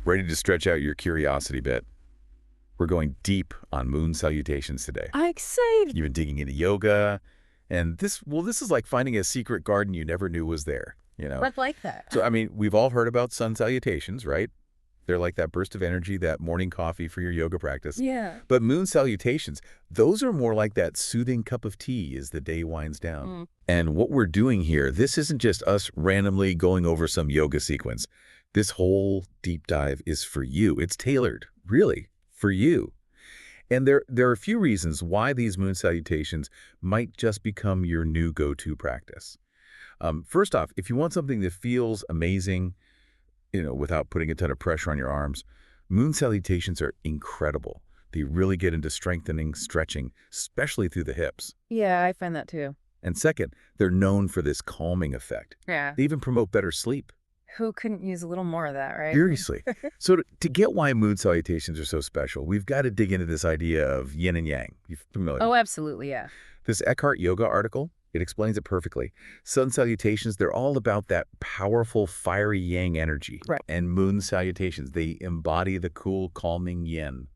Ready to stretch out your curiosity bit? We're going deep on moon salutations today. I'm excited. You've been digging into yoga, and this is like finding a secret garden you never knew was there, you know? Let's like that. So, I mean, we've all heard about sun salutations, right? They're like that burst of energy, that morning coffee for your yoga practice. Yeah. But moon salutations, those are more like that soothing cup of tea as the day winds down. And what we're doing here, this isn't just us randomly going over some yoga sequence. This whole deep dive is for you. It's tailored, really, for you. And there are a few reasons why these moon salutations might just become your new go-to practice. First off, if you want something that feels amazing, without putting a ton of pressure on your arms, moon salutations are incredible. They really get into strengthening, stretching, especially through the hips. Yeah, I find that too. And second, they're known for this calming effect. Yeah. They even promote better sleep. Who couldn't use a little more of that, right? Seriously. So to get why moon salutations are so special, we've got to dig into this idea of yin and yang. You familiar? Oh, absolutely, yeah. This Eckhart Yoga article, it explains it perfectly. Sun salutations, they're all about that powerful, fiery yang energy. Right. And moon salutations, they embody the cool, calming yin.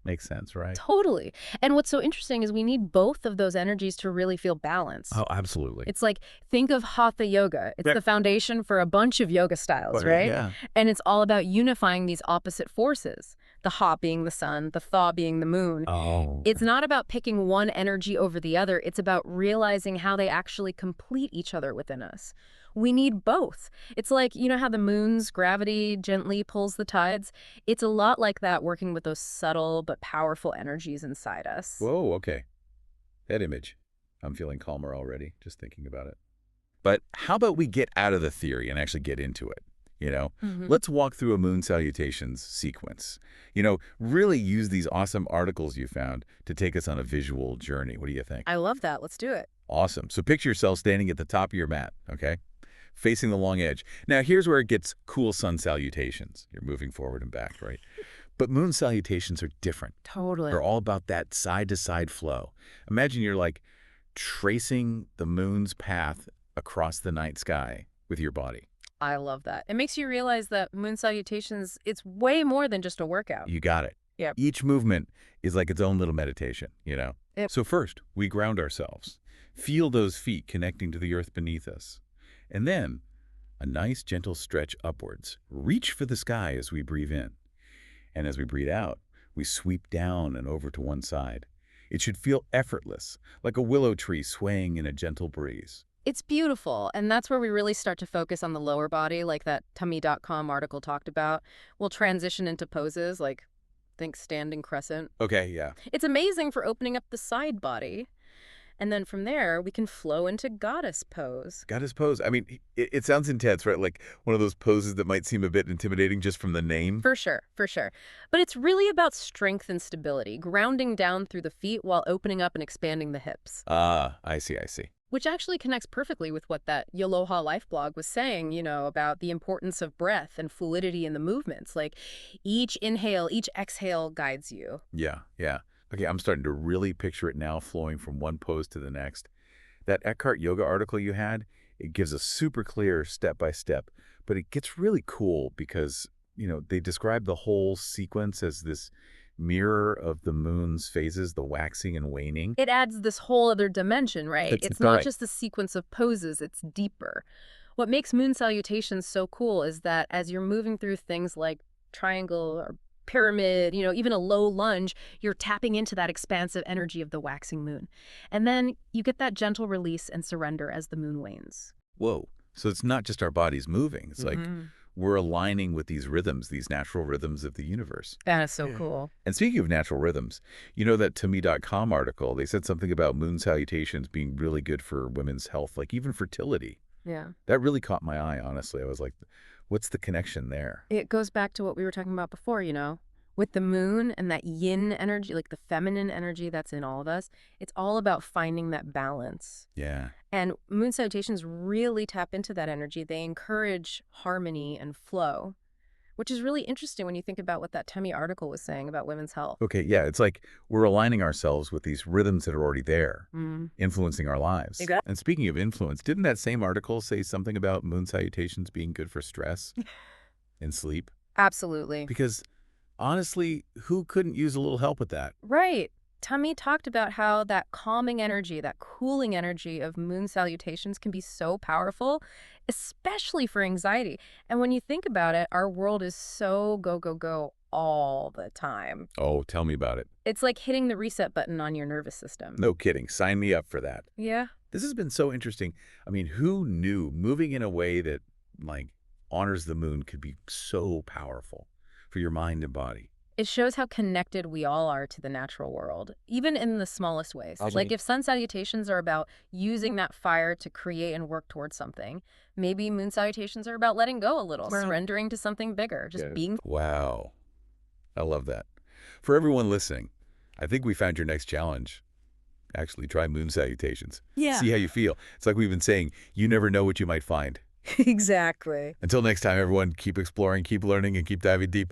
Makes sense, right? Totally. And what's so interesting is we need both of those energies to really feel balanced. Oh, absolutely. It's like, think of Hatha yoga. It's the foundation for a bunch of yoga styles, right? Yeah. And it's all about unifying these opposite forces. The Ha being the sun, the Tha being the moon. Oh. It's not about picking one energy over the other. It's about realizing how they actually complete each other within us. We need both. It's like, you know how the moon's gravity gently pulls the tides? It's a lot like that, working with those subtle but powerful energies inside us. Whoa, okay. That image. I'm feeling calmer already, just thinking about it. But how about we get out of the theory and actually get into it? Let's walk through a moon salutations sequence. Really use these awesome articles you found to take us on a visual journey. What do you think? I love that. Let's do it. Awesome. So picture yourself standing at the top of your mat, okay? Facing the long edge. Now, here's where it gets cool sun salutations. You're moving forward and back, right? But moon salutations are different. Totally. They're all about that side-to-side flow. Imagine you're like tracing the moon's path across the night sky with your body. I love that. It makes you realize that moon salutations, it's way more than just a workout. You got it. Yep. Each movement is like its own little meditation, Yep. So first, we ground ourselves. Feel those feet connecting to the earth beneath us. And then, a nice gentle stretch upwards. Reach for the sky as we breathe in. And as we breathe out, we sweep down and over to one side. It should feel effortless, like a willow tree swaying in a gentle breeze. It's beautiful, and that's where we really start to focus on the lower body, like that tummy.com article talked about. We'll transition into poses, like think standing crescent. Okay, yeah. It's amazing for opening up the side body. And then from there, we can flow into goddess pose. Goddess pose. I mean, it sounds intense, right? Like one of those poses that might seem a bit intimidating just from the name. For sure, for sure. But it's really about strength and stability, grounding down through the feet while opening up and expanding the hips. Ah, I see. Which actually connects perfectly with what that Yaloha Life blog was saying, about the importance of breath and fluidity in the movements. Like each inhale, each exhale guides you. Yeah. Okay, I'm starting to really picture it now, flowing from one pose to the next. That Eckhart Yoga article you had, it gives a super clear step-by-step, but it gets really cool because, they describe the whole sequence as this mirror of the moon's phases, the waxing and waning. It adds this whole other dimension, right? It's not just a sequence of poses, it's deeper. What makes moon salutations so cool is that as you're moving through things like triangle or pyramid, even a low lunge, you're tapping into that expansive energy of the waxing moon. And then you get that gentle release and surrender as the moon wanes. Whoa. So it's not just our bodies moving. It's like we're aligning with these rhythms, these natural rhythms of the universe. That is so cool. And speaking of natural rhythms, that tummy.com article, they said something about moon salutations being really good for women's health, like even fertility. Yeah. That really caught my eye, honestly. I was like, what's the connection there? It goes back to what we were talking about before, with the moon and that yin energy, like the feminine energy that's in all of us. It's all about finding that balance. Yeah. And moon salutations really tap into that energy. They encourage harmony and flow, which is really interesting when you think about what that Tummy article was saying about women's health. Okay, yeah, it's like we're aligning ourselves with these rhythms that are already there, influencing our lives. Exactly. And speaking of influence, didn't that same article say something about moon salutations being good for stress and sleep? Absolutely. Because honestly, who couldn't use a little help with that? Right. Tami talked about how that calming energy, that cooling energy of moon salutations can be so powerful, especially for anxiety. And when you think about it, our world is so go, go, go all the time. Oh, tell me about it. It's like hitting the reset button on your nervous system. No kidding. Sign me up for that. Yeah. This has been so interesting. I mean, who knew moving in a way that, like, honors the moon could be so powerful for your mind and body? It shows how connected we all are to the natural world, even in the smallest ways. Like if sun salutations are about using that fire to create and work towards something, maybe moon salutations are about letting go a little, surrendering to something bigger, just being. Wow. I love that. For everyone listening, I think we found your next challenge. Actually, try moon salutations. Yeah. See how you feel. It's like we've been saying, you never know what you might find. Exactly. Until next time, everyone, keep exploring, keep learning, and keep diving deep.